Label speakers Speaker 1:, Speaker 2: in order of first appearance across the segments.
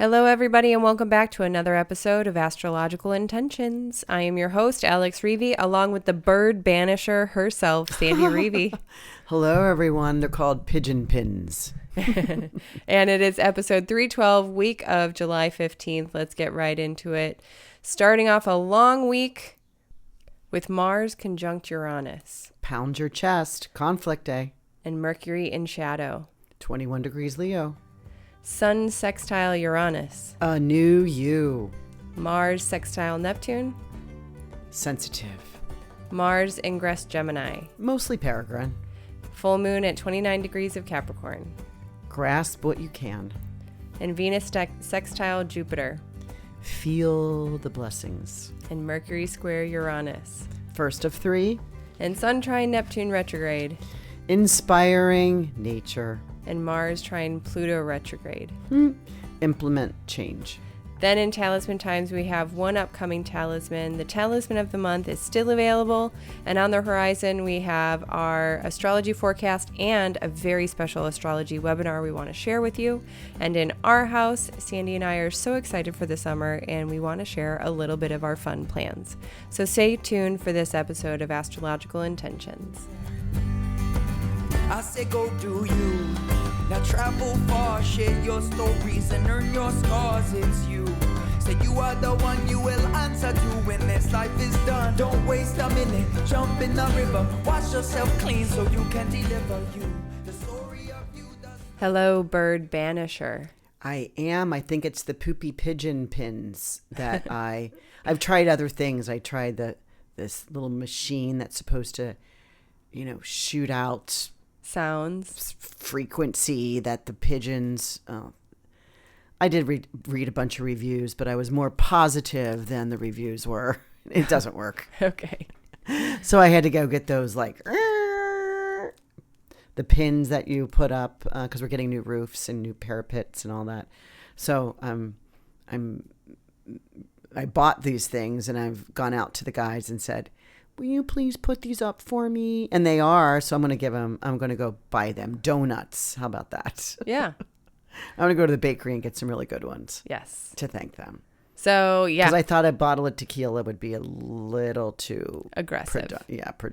Speaker 1: Hello, everybody, and welcome back to another episode of Astrological Intentions. I am your host, Alex Reevy, along with the bird banisher herself, Sandy Reevy.
Speaker 2: Hello, everyone. They're called pigeon pins.
Speaker 1: And it is episode 312, week of July 15th. Let's get right into it. Starting off a long week with Mars conjunct Uranus.
Speaker 2: Pound your chest. Conflict day.
Speaker 1: And Mercury in shadow.
Speaker 2: 21 degrees Leo.
Speaker 1: Sun sextile Uranus.
Speaker 2: A new you.
Speaker 1: Mars sextile Neptune.
Speaker 2: Sensitive.
Speaker 1: Mars ingress Gemini.
Speaker 2: Mostly Peregrin.
Speaker 1: Full moon at 29 degrees of Capricorn.
Speaker 2: Grasp what you can.
Speaker 1: And Venus sextile Jupiter.
Speaker 2: Feel the blessings.
Speaker 1: And Mercury square Uranus.
Speaker 2: First of three.
Speaker 1: And Sun trine Neptune retrograde.
Speaker 2: Inspiring nature.
Speaker 1: And Mars trine Pluto retrograde.
Speaker 2: Implement change.
Speaker 1: Then in Talisman times, we have one upcoming talisman. The talisman of the month is still available. And on the horizon, we have our astrology forecast and a very special astrology webinar we want to share with you. And in our house, Sandy and I are so excited for the summer, and we want to share a little bit of our fun plans. So stay tuned for this episode of Astrological Intentions.
Speaker 3: I say go do you. Now travel far, share your stories and earn your scars. It's you. Say you are the one you will answer to when this life is done. Don't waste a minute, jump in the river. Wash yourself clean so you can deliver you. The story of you does.
Speaker 1: Hello, bird banisher.
Speaker 2: I think it's the poopy pigeon pins that I've tried other things. I tried this little machine that's supposed to, shoot out
Speaker 1: Sounds.
Speaker 2: Frequency that the pigeons. I did read a bunch of reviews, but I was more positive than the reviews were. It doesn't work.
Speaker 1: Okay.
Speaker 2: So I had to go get those the pins that you put up because we're getting new roofs and new parapets and all that. So I bought these things and I've gone out to the guys and said, will you please put these up for me? And they are. So I'm going to go buy them donuts. How about that?
Speaker 1: Yeah.
Speaker 2: I'm going to go to the bakery and get some really good ones.
Speaker 1: Yes.
Speaker 2: To thank them.
Speaker 1: So, yeah.
Speaker 2: Because I thought a bottle of tequila would be a little too
Speaker 1: aggressive.
Speaker 2: Yeah.
Speaker 1: A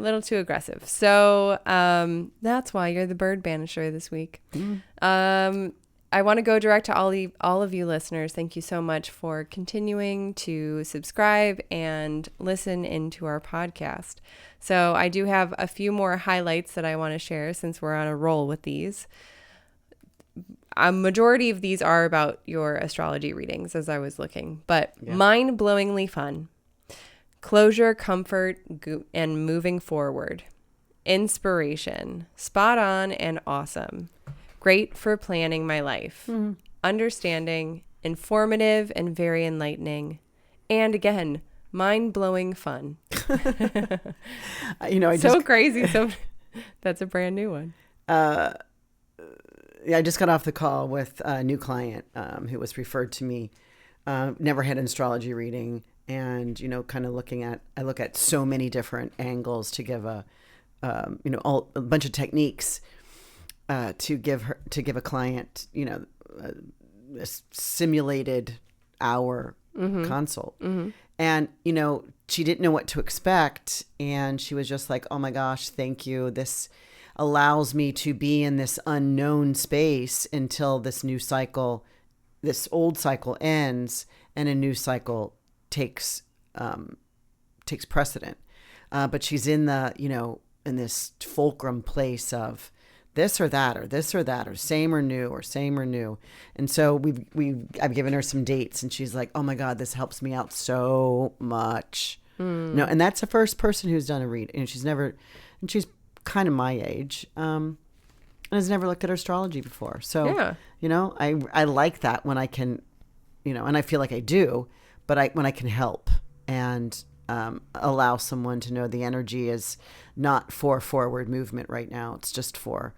Speaker 1: little too aggressive. So that's why you're the bird banisher this week. I want to go direct to all of you listeners. Thank you so much for continuing to subscribe and listen into our podcast. So I do have a few more highlights that I want to share since we're on a roll with these. A majority of these are about your astrology readings as I was looking, but mind-blowingly fun. Closure, comfort, and moving forward. Inspiration. Spot on and awesome. Great for planning my life. Understanding, informative, and very enlightening. And again, mind-blowing fun. Crazy. So that's a brand new one.
Speaker 2: I just got off the call with a new client who was referred to me. Never had an astrology reading, and kind of I look at so many different angles to give a bunch of techniques. To give a client, a simulated hour consult. And, she didn't know what to expect. And she was just like, oh my gosh, thank you. This allows me to be in this unknown space until this old cycle ends and a new cycle takes precedent. But she's in in this fulcrum place of this or that, or same or new. And so I've given her some dates and she's like, oh my God, this helps me out so much. No, and that's the first person who's done a read. And she's kind of my age, and has never looked at her astrology before. So, I like that when I can, and I feel like I do, but when I can help and allow someone to know the energy is not for forward movement right now. It's just for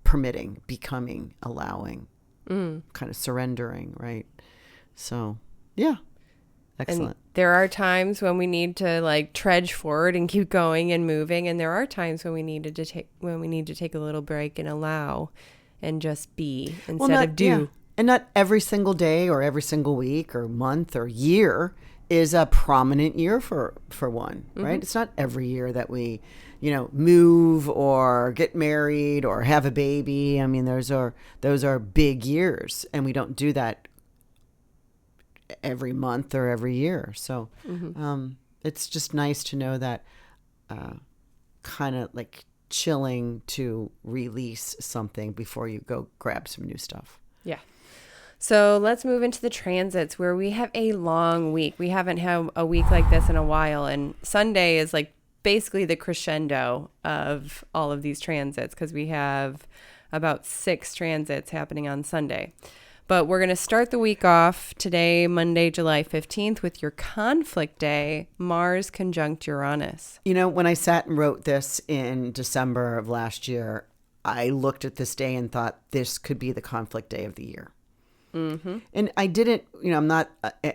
Speaker 2: permitting, becoming, allowing, kind of surrendering, right? So, yeah. Excellent.
Speaker 1: And there are times when we need to trudge forward and keep going and moving, and there are times when we need to take a little break and allow and just be instead of do.
Speaker 2: Yeah. And not every single day or every single week or month or year is a prominent year for one, right? It's not every year that we, move or get married or have a baby. I mean, those are big years, and we don't do that every month or every year. So it's just nice to know that kind of like chilling to release something before you go grab some new stuff.
Speaker 1: Yeah. So let's move into the transits, where we have a long week. We haven't had a week like this in a while. And Sunday is like basically the crescendo of all of these transits, because we have about 6 transits happening on Sunday. But we're going to start the week off today, Monday, July 15th, with your conflict day, Mars conjunct Uranus.
Speaker 2: When I sat and wrote this in December of last year, I looked at this day and thought this could be the conflict day of the year. And I didn't, I'm not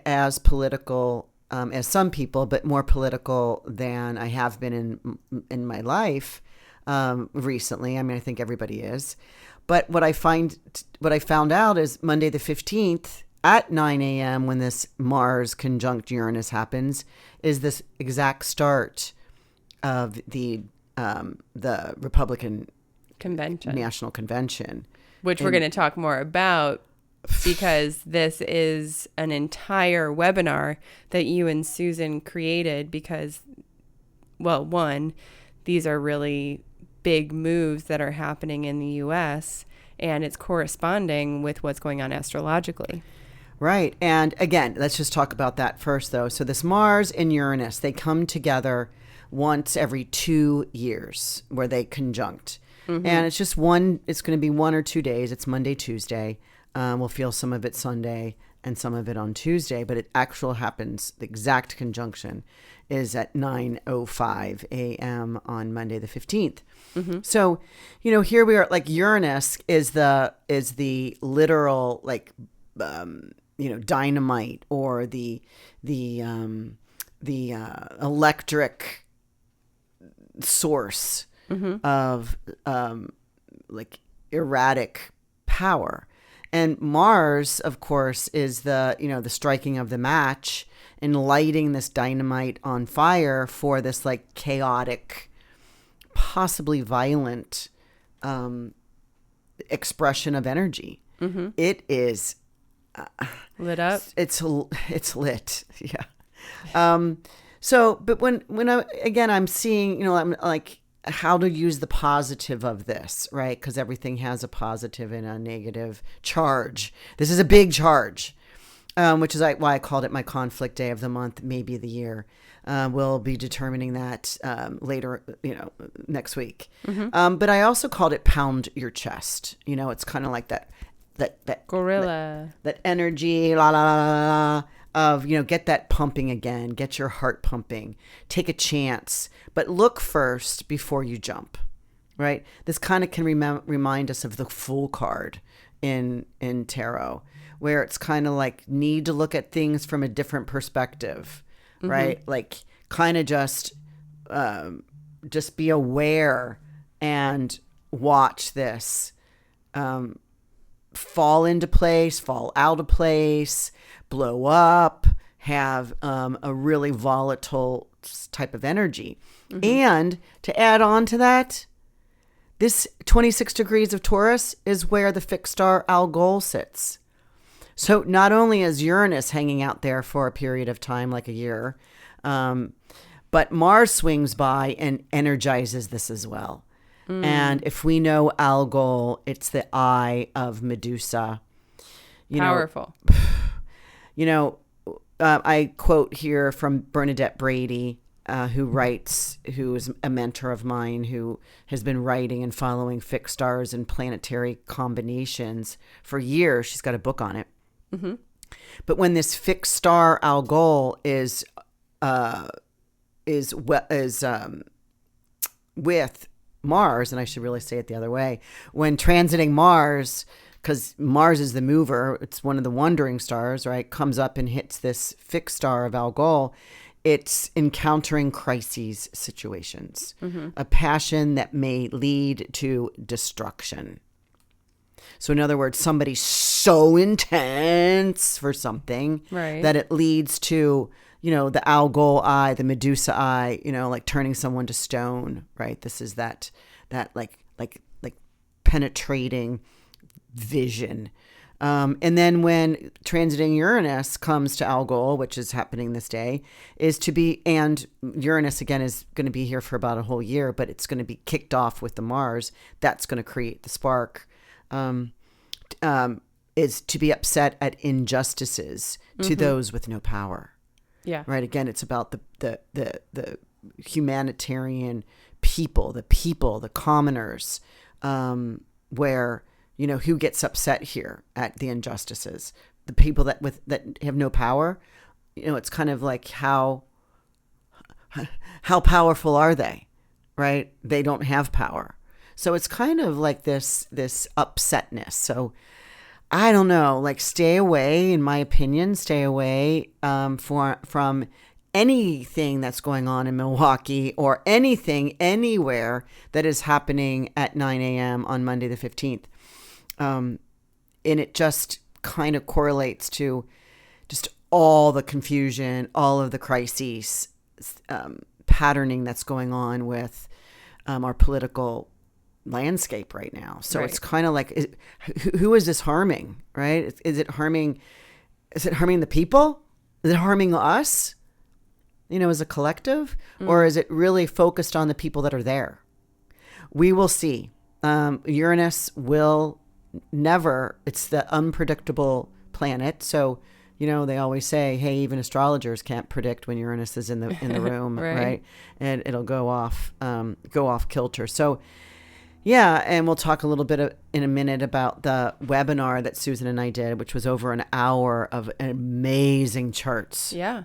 Speaker 2: as political as some people, but more political than I have been in my life recently. I mean, I think everybody is. But what I found out is Monday the 15th at 9 a.m. when this Mars conjunct Uranus happens is this exact start of the Republican
Speaker 1: Convention.
Speaker 2: National Convention.
Speaker 1: Which we're going to talk more about, because this is an entire webinar that you and Susan created because, well, one, these are really big moves that are happening in the U.S., and it's corresponding with what's going on astrologically.
Speaker 2: Right. And again, let's just talk about that first, though. So this Mars and Uranus, they come together once every 2 years where they conjunct. And it's just it's going to be 1 or 2 days. It's Monday, Tuesday. We'll feel some of it Sunday and some of it on Tuesday, but it actually happens, the exact conjunction is at 9:05 a.m. on Monday the 15th. So, here we are, like Uranus is the literal, like, dynamite, or the electric source of like erratic power. And Mars, of course, is the striking of the match and lighting this dynamite on fire for this like chaotic, possibly violent expression of energy. It is
Speaker 1: Lit up.
Speaker 2: It's lit. Yeah. So, but when I'm seeing, I'm like, how to use the positive of this, right? Because everything has a positive and a negative charge. This is a big charge, which is why I called it my conflict day of the month, maybe the year. We'll be determining that later, next week. But I also called it pound your chest. It's kind of like that
Speaker 1: Gorilla.
Speaker 2: that energy, la la la la la, of get that pumping again, get your heart pumping, take a chance, but look first before you jump, right? This kind of can remind us of the Fool card in tarot, where it's kind of like need to look at things from a different perspective, right? Like kind of just be aware and watch this fall into place, fall out of place, blow up, have a really volatile type of energy. And to add on to that, this 26 degrees of Taurus is where the fixed star Algol sits. So not only is Uranus hanging out there for a period of time, like a year, but Mars swings by and energizes this as well. And if we know Algol, it's the eye of Medusa.
Speaker 1: Powerful.
Speaker 2: I quote here from Bernadette Brady, who is a mentor of mine, who has been writing and following fixed stars and planetary combinations for years. She's got a book on it. But when this fixed star Algol is with Mars, and I should really say it the other way, when transiting Mars, because Mars is the mover, it's one of the wandering stars, right, comes up and hits this fixed star of Algol, it's encountering crises situations, a passion that may lead to destruction. So in other words, somebody's so intense for something
Speaker 1: Right.
Speaker 2: that it leads to, the algol eye, the Medusa eye, like turning someone to stone, right? This is that like penetrating vision. And then when transiting Uranus comes to Algol, which is happening this day, and Uranus again is going to be here for about a whole year, but it's going to be kicked off with the Mars. That's going to create the spark. Is to be upset at injustices to those with no power.
Speaker 1: Yeah.
Speaker 2: Right. Again, it's about the humanitarian people, the commoners, where, who gets upset here at the injustices, the people that have no power. It's kind of like how powerful are they? Right. They don't have power. So it's kind of like this upsetness. So I don't know, like stay away, in my opinion, from anything that's going on in Milwaukee or anything anywhere that is happening at 9 a.m. on Monday the 15th. And it just kind of correlates to just all the confusion, all of the crises, patterning that's going on with our political landscape right now. So
Speaker 1: Right.
Speaker 2: it's kind of like, who is this harming, right? Is it harming the people? Is it harming us, as a collective? Or is it really focused on the people that are there? We will see. Uranus will never, it's the unpredictable planet. So, they always say, hey, even astrologers can't predict when Uranus is in the room, right? And it'll go off kilter. So, yeah, and we'll talk a little bit in a minute about the webinar that Susan and I did, which was over an hour of amazing charts.
Speaker 1: Yeah.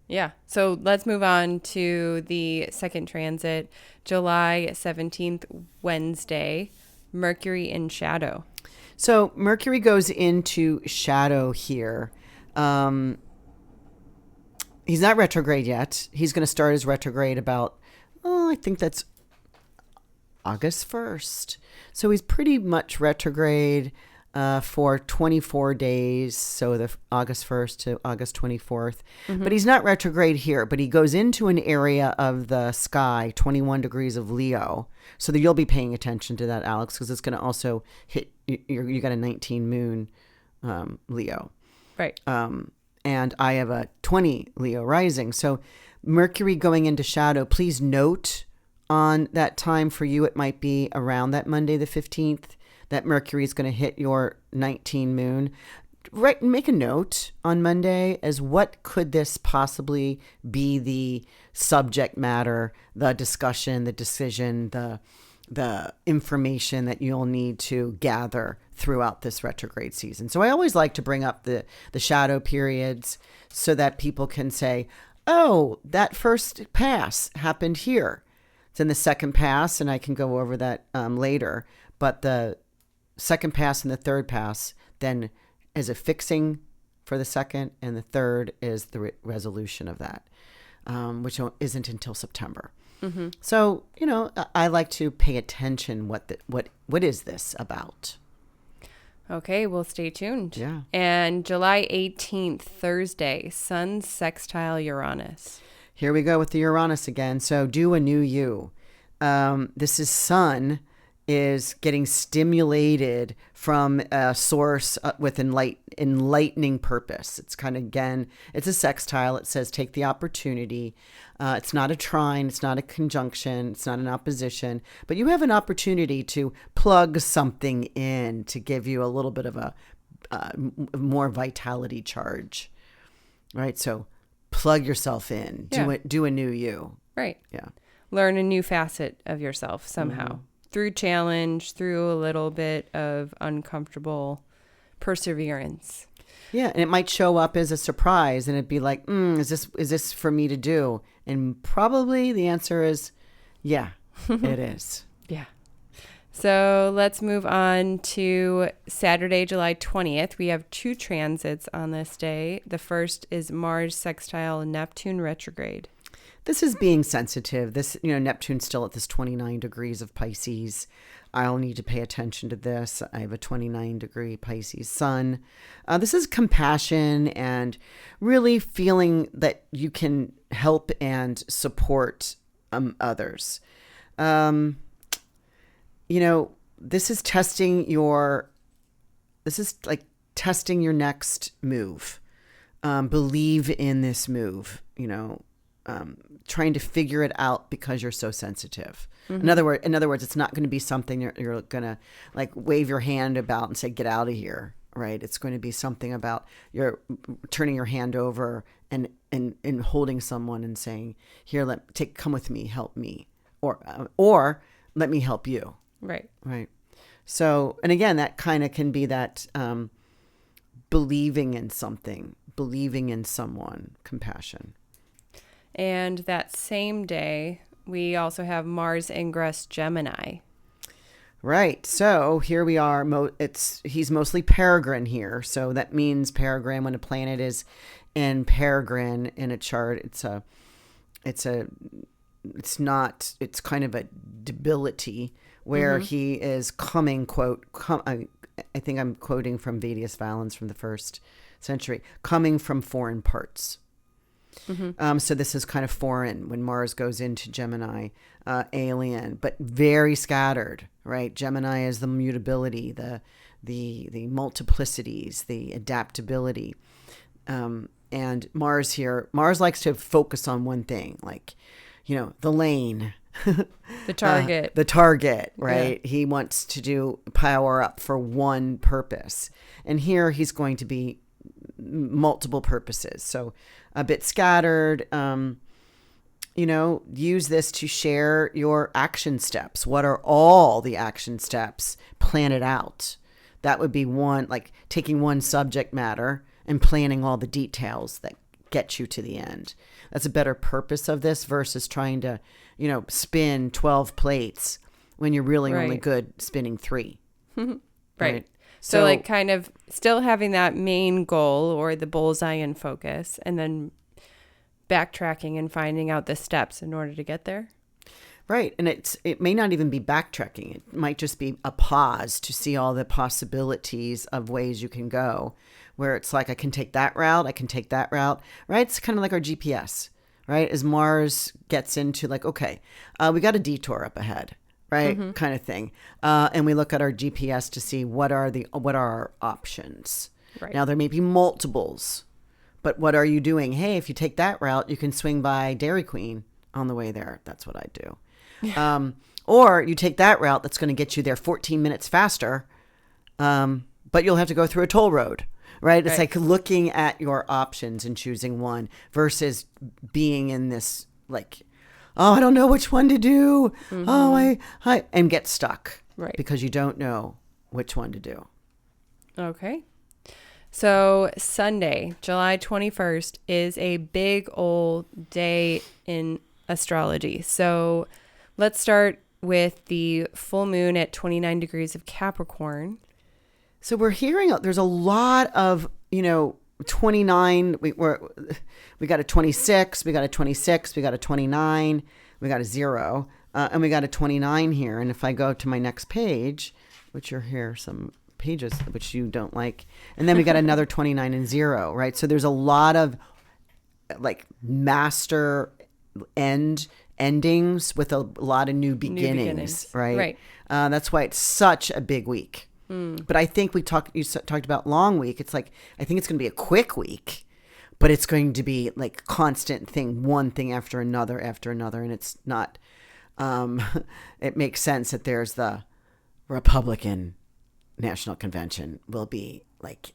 Speaker 1: Yeah. So let's move on to the second transit, July 17th, Wednesday, Mercury in shadow.
Speaker 2: So Mercury goes into shadow here. He's not retrograde yet. He's going to start his retrograde about, I think that's August 1st. So he's pretty much retrograde for 24 days. So the August 1st to August 24th. But he's not retrograde here, but he goes into an area of the sky, 21 degrees of Leo. So that you'll be paying attention to that, Alex, because it's going to also hit, you got a 19 moon Leo.
Speaker 1: Right.
Speaker 2: And I have a 20 Leo rising. So Mercury going into shadow, please note on that time for you, it might be around that Monday the 15th that Mercury is going to hit your 19 moon. Right, make a note on Monday as what could this possibly be the subject matter, the discussion, the decision, the information that you'll need to gather throughout this retrograde season. So I always like to bring up the shadow periods so that people can say, oh, that first pass happened here. It's in the second pass, and I can go over that later. But the second pass and the third pass then is a fixing for the second, and the third is the resolution of that, which isn't until September. So, I like to pay attention. What is this about?
Speaker 1: Okay, well, stay tuned.
Speaker 2: Yeah.
Speaker 1: And July 18th, Thursday, Sun sextile Uranus.
Speaker 2: Here we go with the Uranus again. So do a new you. This is Sun is getting stimulated from a source with enlightening purpose. It's kind of, again, it's a sextile. It says take the opportunity. It's not a trine. It's not a conjunction. It's not an opposition. But you have an opportunity to plug something in to give you a little bit of a more vitality charge. Right? So plug yourself in.
Speaker 1: Yeah.
Speaker 2: Do a new you.
Speaker 1: Right.
Speaker 2: Yeah.
Speaker 1: Learn a new facet of yourself somehow. Through challenge, through a little bit of uncomfortable perseverance.
Speaker 2: Yeah, and it might show up as a surprise, and it'd be like, is this for me to do? And probably the answer is, yeah, it is.
Speaker 1: Yeah. So let's move on to Saturday, July 20th. We have two transits on this day. The first is Mars sextile Neptune retrograde.
Speaker 2: this is being sensitive. This, Neptune's still at this 29 degrees of Pisces. I'll need to pay attention to this. I have a 29 degree Pisces sun. This is compassion and really feeling that you can help and support others. This is testing your next move. Believe in this move, trying to figure it out because you're so sensitive. In other words, it's not going to be something you're going to like wave your hand about and say, get out of here. Right. It's going to be something about you're turning your hand over and holding someone and saying, here, come with me, help me, or let me help you.
Speaker 1: Right.
Speaker 2: Right. So, and again, that kind of can be that, believing in something, believing in someone, compassion.
Speaker 1: And that same day, we also have Mars ingress Gemini.
Speaker 2: Right. So here we are. He's mostly Peregrin here. So that means Peregrin, when a planet is in Peregrin in a chart, it's kind of a debility where he is coming, I think I'm quoting from Vedius Valens from the 1st century, coming from foreign parts. So this is kind of foreign when Mars goes into Gemini, alien, but very scattered, right? Gemini is the mutability, the multiplicities, the adaptability. And Mars likes to focus on one thing, like, the lane,
Speaker 1: the target,
Speaker 2: right? Yeah. He wants to do power up for one purpose. And here he's going to be multiple purposes. So a bit scattered, use this to share your action steps. What are all the action steps? Plan it out. That would be one, like taking one subject matter and planning all the details that get you to the end. That's a better purpose of this versus trying to, spin 12 plates when you're really only good spinning 3.
Speaker 1: Right. So like kind of still having that main goal or the bullseye in focus and then backtracking and finding out the steps in order to get there.
Speaker 2: Right. And it may not even be backtracking. It might just be a pause to see all the possibilities of ways you can go, where it's like, I can take that route. I can take that route. Right. It's kind of like our GPS, right? As Mars gets into like, okay, we got a detour up ahead, right? Kind of thing. And we look at our GPS to see what are our options. Right. Now there may be multiples, but what are you doing? Hey, if you take that route, you can swing by Dairy Queen on the way there. That's what I do. Or you take that route that's going to get you there 14 minutes faster, but you'll have to go through a toll road, right? It's like looking at your options and choosing one versus being in this like, oh, I don't know which one to do. Oh, I and get stuck, right? Because you don't know which one to do.
Speaker 1: Okay. So Sunday, July 21st is a big old day in astrology. So let's start with the full moon at 29 degrees of Capricorn.
Speaker 2: So we're hearing there's a lot of, 29. We got a 26, we got a 26, we got a 29, we got a 0, and we got a 29 here. And if I go to my next page, which are here, some pages which you don't like, and then we got another 29 and 0, right? So there's a lot of like master endings with a lot of new beginnings. Right? That's why it's such a big week. But I think you talked about long week. It's like, I think it's going to be a quick week, but it's going to be like constant thing, one thing after another. And it's not, it makes sense that there's the Republican National Convention will be like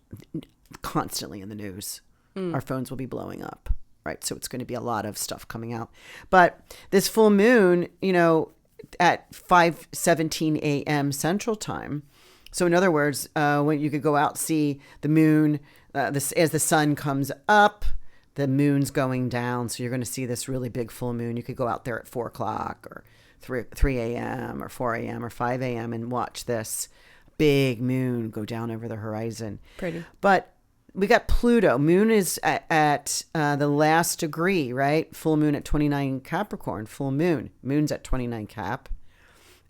Speaker 2: constantly in the news. Our phones will be blowing up, right? So it's going to be a lot of stuff coming out. But this full moon, at 5:17 a.m. Central Time. So in other words, when you could go out, see the moon, as the sun comes up, the moon's going down. So you're going to see this really big full moon. You could go out there at 4 o'clock or 3 a.m. or 4 a.m. or 5 a.m. and watch this big moon go down over the horizon.
Speaker 1: Pretty.
Speaker 2: But we got Pluto. Moon is at the last degree, right? Full moon at 29 Capricorn. Full moon. Moon's at 29 Cap.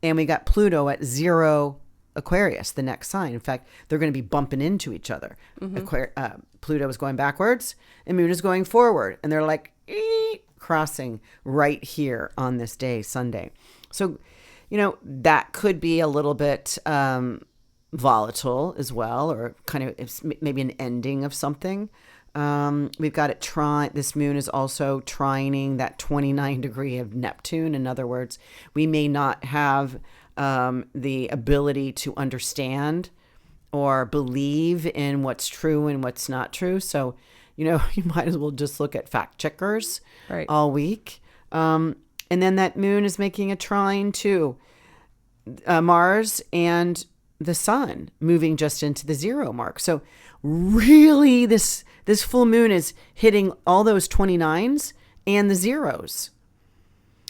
Speaker 2: And we got Pluto at 0 Aquarius, the next sign. In fact, they're going to be bumping into each other. Pluto is going backwards and Moon is going forward. And they're like crossing right here on this day, Sunday. So, that could be a little bit volatile as well, or kind of maybe an ending of something. We've got it this moon is also trining that 29 degree of Neptune. In other words, we may not have the ability to understand or believe in what's true and what's not true. So, you might as well just look at fact checkers all week. And then that moon is making a trine to Mars and the sun, moving just into the 0 mark. So really this full moon is hitting all those 29s and the zeros.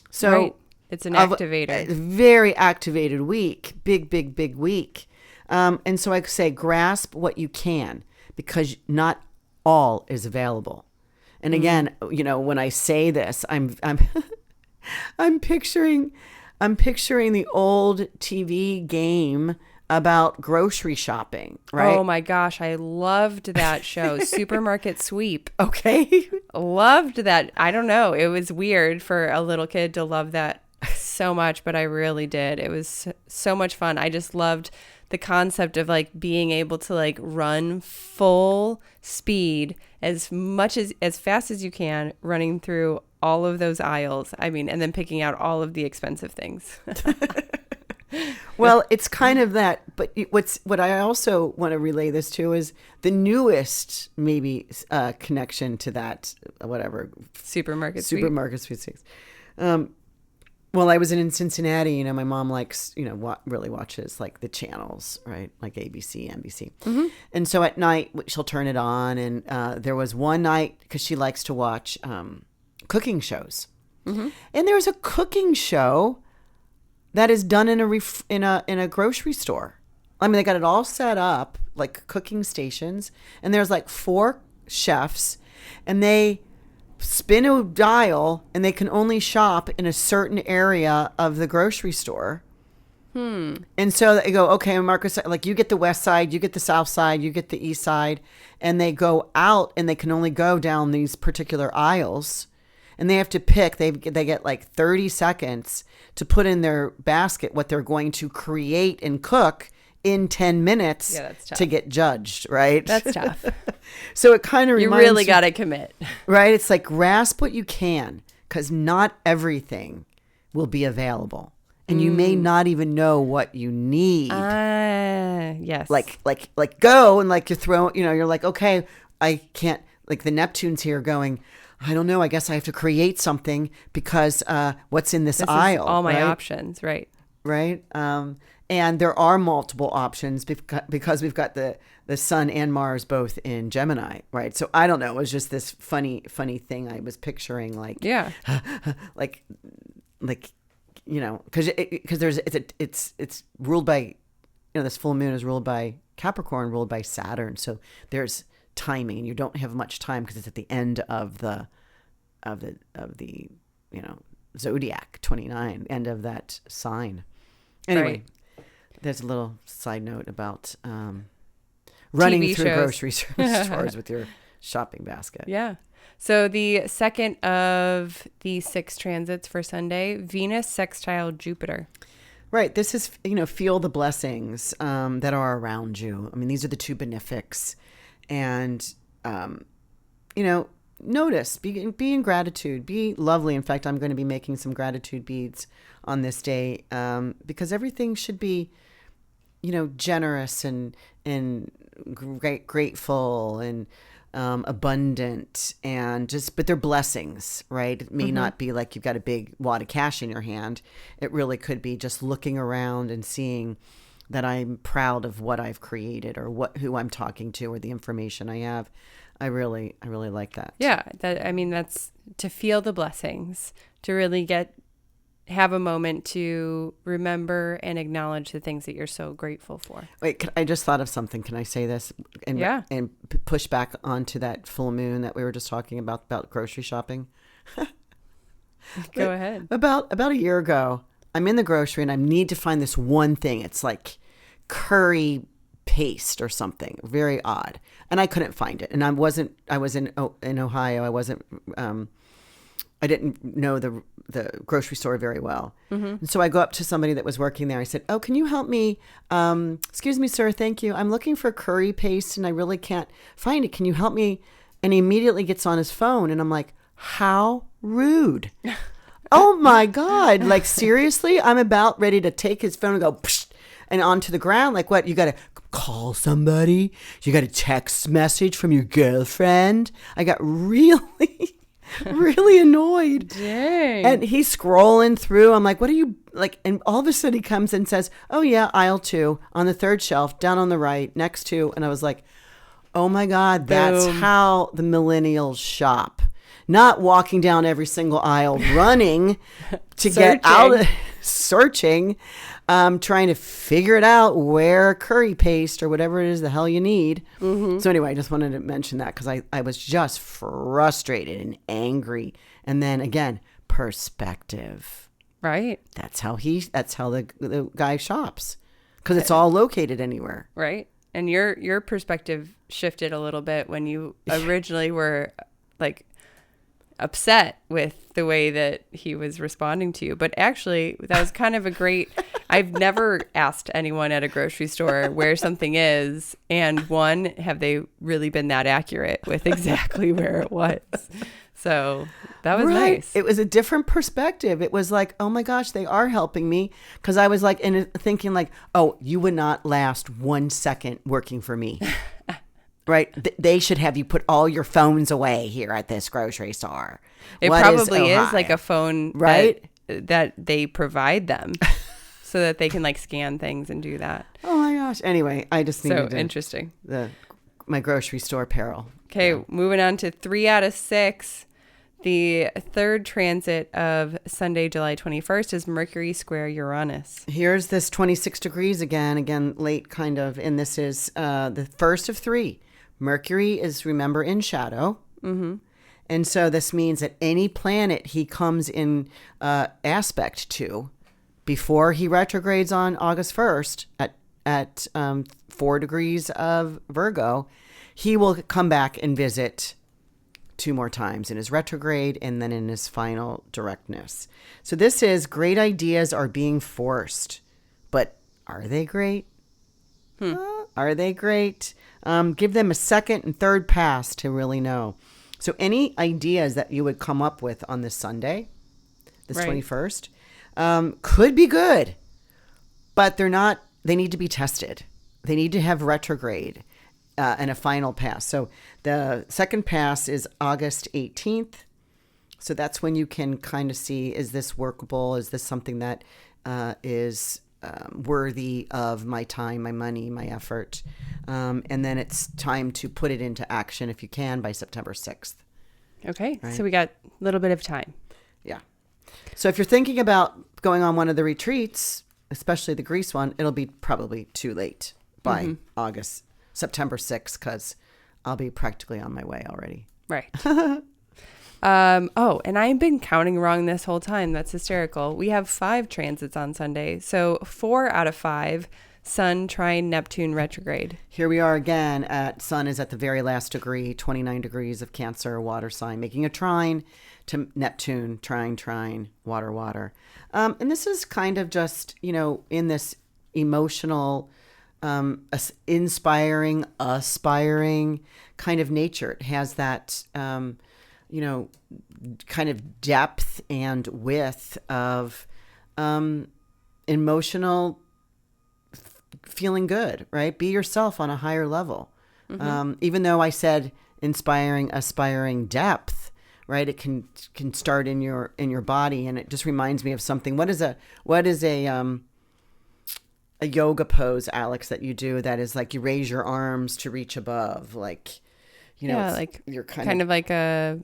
Speaker 2: So
Speaker 1: it's an activator.
Speaker 2: A very activated week, big week. And so I say grasp what you can, because not all is available. And again, when I say this, I'm picturing the old TV game about grocery shopping, right?
Speaker 1: Oh my gosh, I loved that show, Supermarket Sweep.
Speaker 2: Okay.
Speaker 1: Loved that. I don't know. It was weird for a little kid to love that so much, but I really did. It was so much fun. I just loved the concept of like being able to like run full speed as fast as you can, running through all of those aisles. I mean, and then picking out all of the expensive things.
Speaker 2: Well, it's kind of that, but what I also want to relay this to is the newest maybe connection to that, whatever.
Speaker 1: Supermarket
Speaker 2: sweepstakes. Well, I was in Cincinnati, my mom likes, really watches like the channels, right? Like ABC, NBC. Mm-hmm. And so at night she'll turn it on. And there was one night, because she likes to watch cooking shows. Mm-hmm. And there was a cooking show that is done in a grocery store. I mean, they got it all set up like cooking stations, and there's like 4 chefs, and they spin a dial, and they can only shop in a certain area of the grocery store. And so they go, okay, Marcus, like you get the west side, you get the south side, you get the east side, and they go out, and they can only go down these particular aisles. And they have to pick, they get like 30 seconds to put in their basket what they're going to create and cook in 10 minutes to get judged, right?
Speaker 1: That's tough.
Speaker 2: So it kind of reminds
Speaker 1: you really got to commit.
Speaker 2: Right? It's like grasp what you can, because not everything will be available. And you may not even know what you need.
Speaker 1: Yes.
Speaker 2: Like go and like you throw, you're like, okay, I can't, like the Neptune's here going, I don't know. I guess I have to create something because what's in this aisle?
Speaker 1: All my options, right?
Speaker 2: Right. And there are multiple options because we've got the Sun and Mars both in Gemini, right? So I don't know. It was just this funny thing I was picturing, like like because there's it's ruled by this full moon is ruled by Capricorn, ruled by Saturn. So there's timing, and you don't have much time because it's at the end of the zodiac 29, end of that sign. Anyway, there's a little side note about running
Speaker 1: TV
Speaker 2: through
Speaker 1: shows.
Speaker 2: Grocery stores with your shopping basket.
Speaker 1: Yeah. So the second of the 6 transits for Sunday, Venus sextile Jupiter.
Speaker 2: Right. This is, feel the blessings that are around you. I mean, these are the 2 benefics. And, notice, be in gratitude, be lovely. In fact, I'm going to be making some gratitude beads on this day because everything should be, generous and grateful and abundant and but they're blessings, right? It may not be like you've got a big wad of cash in your hand. It really could be just looking around and seeing that I'm proud of what I've created or who I'm talking to or the information I have. I really like that.
Speaker 1: Yeah. That's to feel the blessings, to really get have a moment to remember and acknowledge the things that you're so grateful for.
Speaker 2: Wait, I just thought of something. Can I say this? And,
Speaker 1: Yeah.
Speaker 2: And push back onto that full moon that we were just talking about grocery shopping.
Speaker 1: Go ahead.
Speaker 2: About a year ago, I'm in the grocery and I need to find this one thing. It's like curry paste or something, very odd, and I couldn't find it. And I was in Ohio. I didn't know the grocery store very well. And so I go up to somebody that was working there. I said, "Oh, can you help me? Excuse me, sir. Thank you. I'm looking for curry paste and I really can't find it. Can you help me?" And he immediately gets on his phone and I'm like, how rude. Oh my God. Like, seriously? I'm about ready to take his phone and go psh, and onto the ground. Like, what? You got to call somebody? You got a text message from your girlfriend? I got really really annoyed.
Speaker 1: Dang.
Speaker 2: And he's scrolling through. I'm like, what are you like? And all of a sudden he comes and says, "Oh yeah, aisle 2 on the 3rd shelf down on the right next to." And I was like, oh my God, that's
Speaker 1: Boom.
Speaker 2: how the millennials shop. Not walking down every single aisle, running to get out of searching, trying to figure it out where curry paste or whatever it is the hell you need. So anyway, I just wanted to mention that because I was just frustrated and angry. And then again, perspective.
Speaker 1: Right.
Speaker 2: That's how the guy shops, because it's all located anywhere.
Speaker 1: Right. And your perspective shifted a little bit when you originally were like upset with the way that he was responding to you. But actually, that was kind of a great, I've never asked anyone at a grocery store where something is. And one, have they really been that accurate with exactly where it was? So that was nice.
Speaker 2: It was a different perspective. It was like, oh my gosh, they are helping me. Because I was like, thinking like, oh, you would not last 1 second working for me. Right? They should have you put all your phones away here at this grocery store.
Speaker 1: It
Speaker 2: What
Speaker 1: probably is
Speaker 2: Ohio?
Speaker 1: like a phone,
Speaker 2: right?
Speaker 1: That they provide them so that they can like scan things and do that.
Speaker 2: Oh my gosh. Anyway, I just needed
Speaker 1: Interesting.
Speaker 2: my grocery store apparel.
Speaker 1: Okay, moving on to 3 out of 6. The 3rd transit of Sunday, July 21st is Mercury square Uranus.
Speaker 2: Here's this 26 degrees again late kind of, and this is the first of 3. Mercury is, remember, in shadow. And so this means that any planet he comes in aspect to before he retrogrades on August 1st at 4 degrees of Virgo, he will come back and visit 2 more times in his retrograde and then in his final directness. So this is great ideas are being forced, but are they great? Are they great? Give them a 2nd and 3rd pass to really know. So any ideas that you would come up with on this Sunday, this 21st, could be good, but they're not. They need to be tested. They need to have retrograde and a final pass. So the 2nd pass is August 18th. So that's when you can kind of see, is this workable? Is this something that is worthy of my time, my money, my effort? And then it's time to put it into action if you can by September 6th.
Speaker 1: Okay,
Speaker 2: Right.
Speaker 1: so we got a little bit of time.
Speaker 2: Yeah. So if you're thinking about going on one of the retreats, especially the Greece one, it'll be probably too late by September 6th, because I'll be practically on my way already.
Speaker 1: Right. Oh, and I've been counting wrong this whole time. That's hysterical. We have 5 transits on Sunday. So 4 out of 5, Sun, trine, Neptune, retrograde.
Speaker 2: Here we are again at Sun is at the very last degree, 29 degrees of Cancer, water sign, making a trine to Neptune, trine, water. And this is kind of just, in this emotional, inspiring, aspiring kind of nature. It has that, kind of depth and width of emotional feeling good, right? Be yourself on a higher level. Even though I said inspiring, aspiring depth, right? It can start in your body, and it just reminds me of something. What is a yoga pose, Alex, that you do that is like you raise your arms to reach above, like, like you're kind of
Speaker 1: like a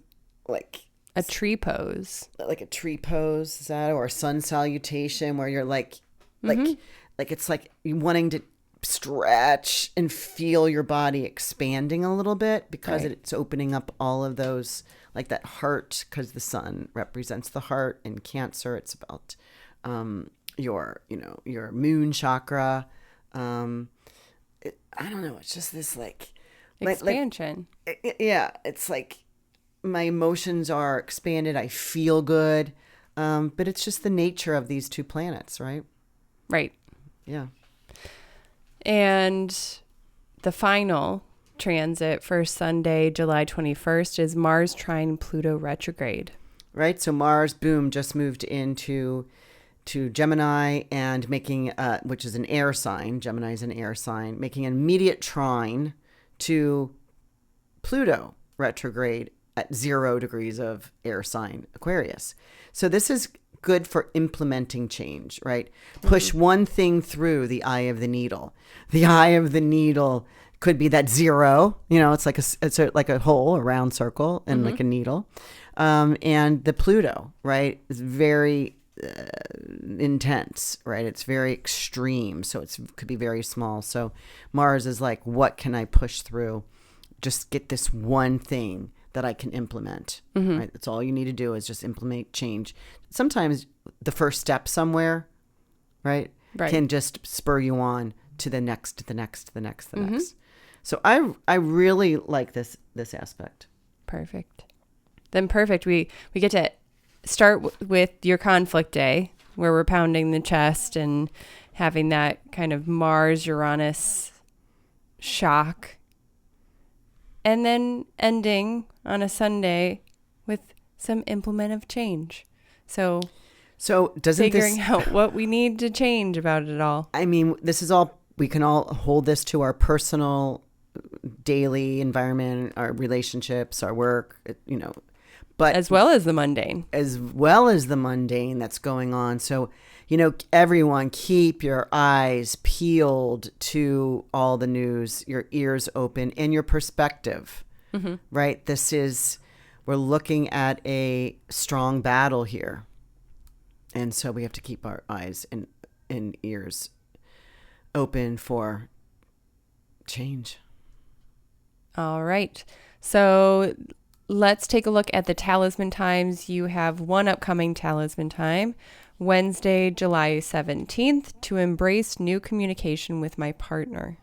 Speaker 1: A tree pose.
Speaker 2: Like a tree pose, is that, or a sun salutation, where you're like it's like you wanting to stretch and feel your body expanding a little bit, because it's opening up all of those, like that heart, because the sun represents the heart. In Cancer, it's about your moon chakra. I don't know, it's just this
Speaker 1: Expansion.
Speaker 2: It's like my emotions are expanded. I feel good. But it's just the nature of these two planets, right?
Speaker 1: Right.
Speaker 2: Yeah.
Speaker 1: And the final transit for Sunday, July 21st, is Mars trine Pluto retrograde.
Speaker 2: Right. So Mars, boom, just moved into Gemini and making, which is an air sign. Gemini is an air sign, making an immediate trine to Pluto retrograde at 0 degrees of air sign Aquarius. So this is good for implementing change, right? Push one thing through the eye of the needle. The eye of the needle could be that 0, it's like a hole, a round circle, and like a needle. And the Pluto, right, is very intense, right? It's very extreme. So it could be very small. So Mars is like, what can I push through? Just get this one thing that I can implement, right? That's all you need to do, is just implement change. Sometimes the first step somewhere, right, can just spur you on to the next, the next. So I really like this aspect.
Speaker 1: Perfect. Then perfect. We get to start with your conflict day, where we're pounding the chest and having that kind of Mars Uranus shock. And then ending on a Sunday with some implementive change. So
Speaker 2: doesn't
Speaker 1: figuring out what we need to change about it all.
Speaker 2: I mean, this is all, we can all hold this to our personal daily environment, our relationships, our work, but
Speaker 1: as well as the mundane.
Speaker 2: That's going on. So, everyone, keep your eyes peeled to all the news, your ears open, and your perspective, right? We're looking at a strong battle here. And so we have to keep our eyes and ears open for change.
Speaker 1: All right. So let's take a look at the talisman times. You have one upcoming talisman time, Wednesday, July 17th, to embrace new communication with my partner.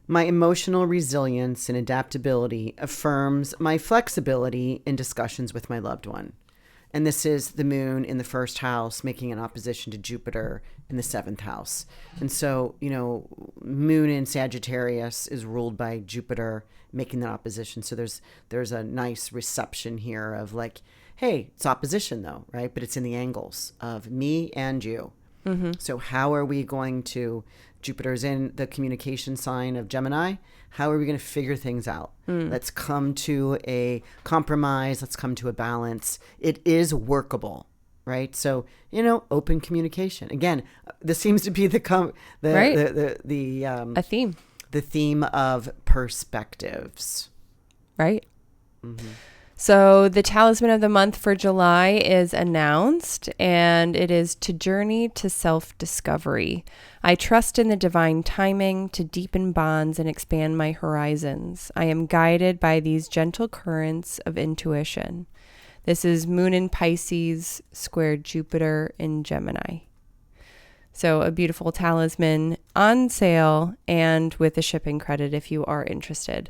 Speaker 2: My emotional resilience and adaptability affirms my flexibility in discussions with my loved one. And this is the moon in the first house making an opposition to Jupiter in the 7th house. And so, moon in Sagittarius is ruled by Jupiter making that opposition. So there's a nice reception here of like, hey, it's opposition though, right? But it's in the angles of me and you. So how are we going to, Jupiter's in the communication sign of Gemini. How are we going to figure things out? Let's come to a compromise. Let's come to a balance. It is workable, right? So, open communication. Again, this seems to be a theme. The theme of perspectives.
Speaker 1: Right. So the talisman of the month for July is announced, and it is to journey to self-discovery. I trust in the divine timing to deepen bonds and expand my horizons. I am guided by these gentle currents of intuition. This is Moon in Pisces squared Jupiter in Gemini. So a beautiful talisman on sale and with a shipping credit if you are interested.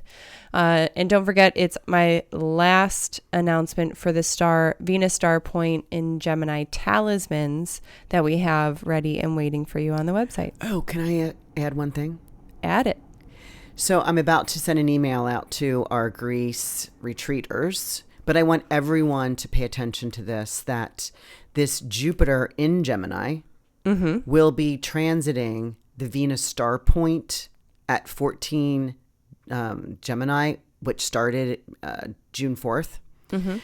Speaker 1: And don't forget, it's my last announcement for the Venus star point in Gemini talismans that we have ready and waiting for you on the website.
Speaker 2: Oh, can I add one thing?
Speaker 1: Add it.
Speaker 2: So I'm about to send an email out to our Greece retreaters, but I want everyone to pay attention to this, that this Jupiter in Gemini will be transiting the Venus star point at 14 Gemini, which started June 4th.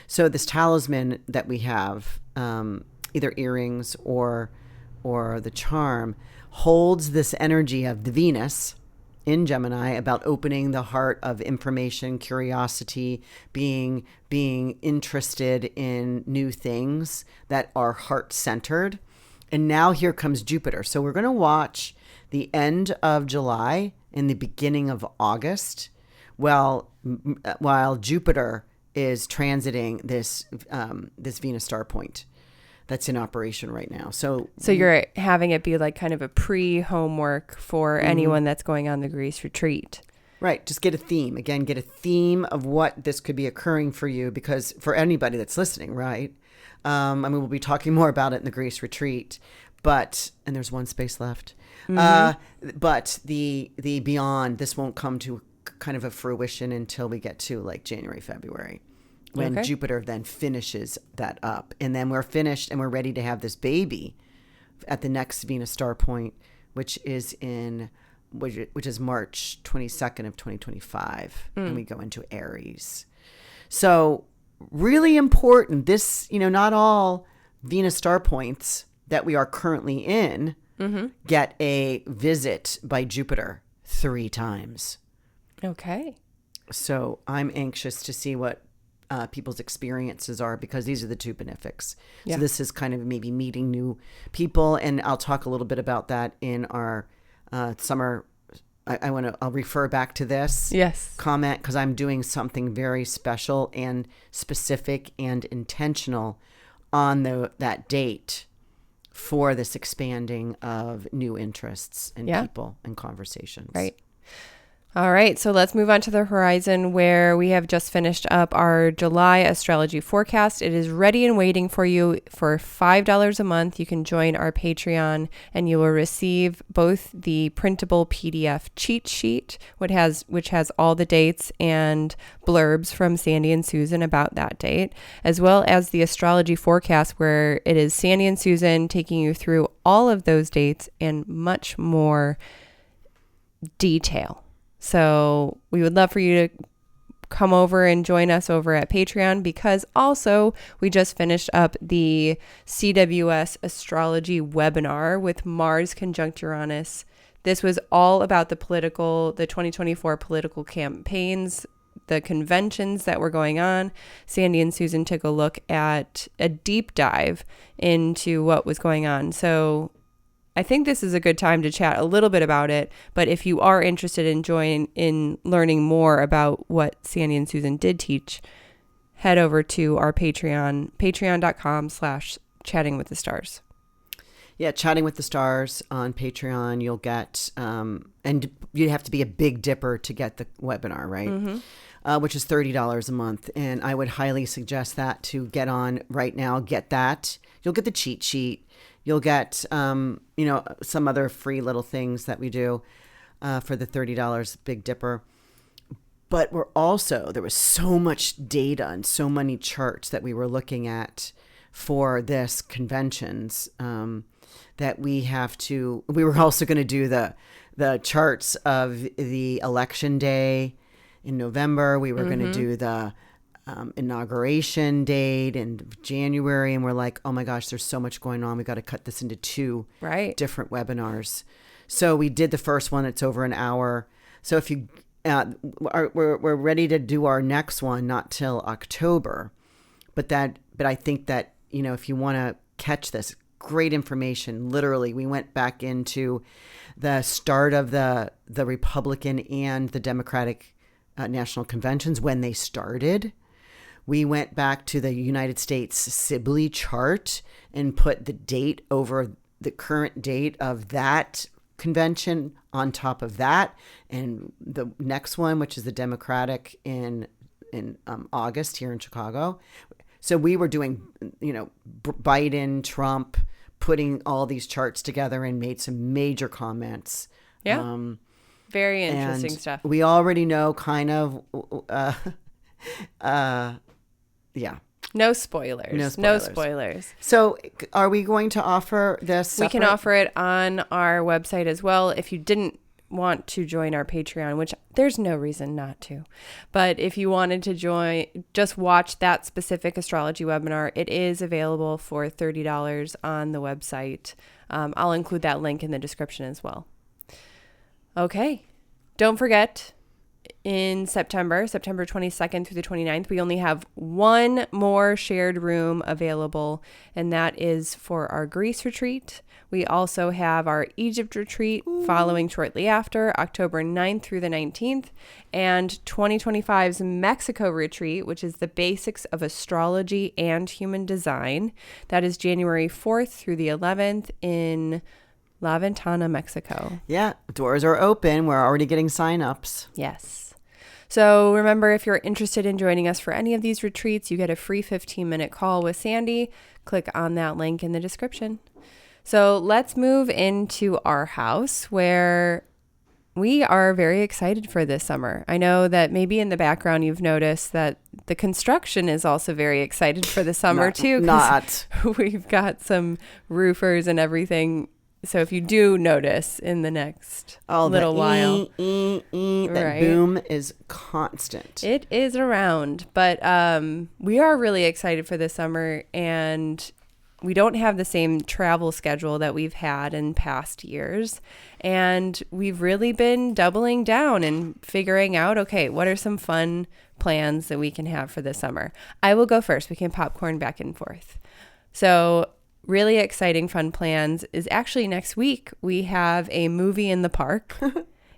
Speaker 2: So this talisman that we have, either earrings or the charm, holds this energy of the Venus in Gemini about opening the heart of information, curiosity, being interested in new things that are heart-centered. And now here comes Jupiter. So we're going to watch the end of July and the beginning of August while Jupiter is transiting this Venus star point that's in operation right now. So
Speaker 1: you're having it be like kind of a pre-homework for anyone that's going on the Greece retreat.
Speaker 2: Right. Just get a theme. Again, get a theme of what this could be occurring for you, because for anybody that's listening, right? We'll be talking more about it in the Greece retreat, and there's one space left. But the beyond, this won't come to kind of a fruition until we get to like January, February, when Jupiter then finishes that up. And then we're finished and we're ready to have this baby at the next Venus star point, which is March 22nd of 2025. And we go into Aries. So really important. This, not all Venus star points that we are currently in get a visit by Jupiter 3 times.
Speaker 1: Okay.
Speaker 2: So I'm anxious to see what people's experiences are, because these are the 2 benefics.
Speaker 1: Yeah.
Speaker 2: So this is kind of maybe meeting new people, and I'll talk a little bit about that in our summer. I'll refer back to this comment, because I'm doing something very special and specific and intentional on that date for this expanding of new interests and people and conversations.
Speaker 1: Right. All right, so let's move on to the horizon, where we have just finished up our July astrology forecast. It is ready and waiting for you for $5 a month. You can join our Patreon and you will receive both the printable PDF cheat sheet, which has all the dates and blurbs from Sandy and Susan about that date, as well as the astrology forecast, where it is Sandy and Susan taking you through all of those dates and much more detail. So we would love for you to come over and join us over at Patreon, because also we just finished up the CWS astrology webinar with Mars conjunct Uranus. This was all about the 2024 political campaigns, the conventions that were going on. Sandy and Susan took a look at a deep dive into what was going on. So I think this is a good time to chat a little bit about it, but if you are interested in learning more about what Sandy and Susan did teach, head over to our Patreon, patreon.com/chattingwiththestars.
Speaker 2: Yeah, Chatting with the Stars on Patreon. You'll get, and you have to be a Big Dipper to get the webinar, right? Which is $30 a month. And I would highly suggest that to get on right now. Get that. You'll get the cheat sheet. You'll get, some other free little things that we do for the $30 Big Dipper. But there was so much data and so many charts that we were looking at for this conventions that we were also going to do the charts of the election day in November. We were going to do the inauguration date in January, and we're like, oh my gosh, there's so much going on. We got to cut this into 2 different webinars. So we did the first one. It's over an hour. So if you we're ready to do our next one, not till October, but I think that if you want to catch this great information, literally, we went back into the start of the Republican and the Democratic national conventions when they started. We went back to the United States Sibley chart and put the date over the current date of that convention on top of that. And the next one, which is the Democratic in August here in Chicago. So we were doing, Biden, Trump, putting all these charts together and made some major comments.
Speaker 1: Yeah. Very interesting stuff.
Speaker 2: We already know kind of, yeah.
Speaker 1: No spoilers. So
Speaker 2: are we going to offer this separate?
Speaker 1: We can offer it on our website as well. If you didn't want to join our Patreon, which there's no reason not to, but if you wanted to join, just watch that specific astrology webinar, it is available for $30 on the website. I'll include that link in the description as well. Okay. Don't forget, in September 22nd through the 29th, we only have one more shared room available, and that is for our Greece retreat. We also have our Egypt retreat following shortly after, October 9th through the 19th, and 2025's Mexico retreat, which is the basics of astrology and human design. That is January 4th through the 11th in La Ventana, Mexico.
Speaker 2: Yeah, doors are open. We're already getting sign-ups.
Speaker 1: Yes. So remember, if you're interested in joining us for any of these retreats, you get a free 15-minute call with Sandy. Click on that link in the description. So let's move into our house, where we are very excited for this summer. I know that maybe in the background you've noticed that the construction is also very excited for the summer too. We've got some roofers and everything. So if you do notice in the next little while,
Speaker 2: that boom is constant.
Speaker 1: It is around, but we are really excited for this summer, and we don't have the same travel schedule that we've had in past years. And we've really been doubling down and figuring out, okay, what are some fun plans that we can have for this summer? I will go first. We can popcorn back and forth. So really exciting fun plans is actually next week. We have a movie in the park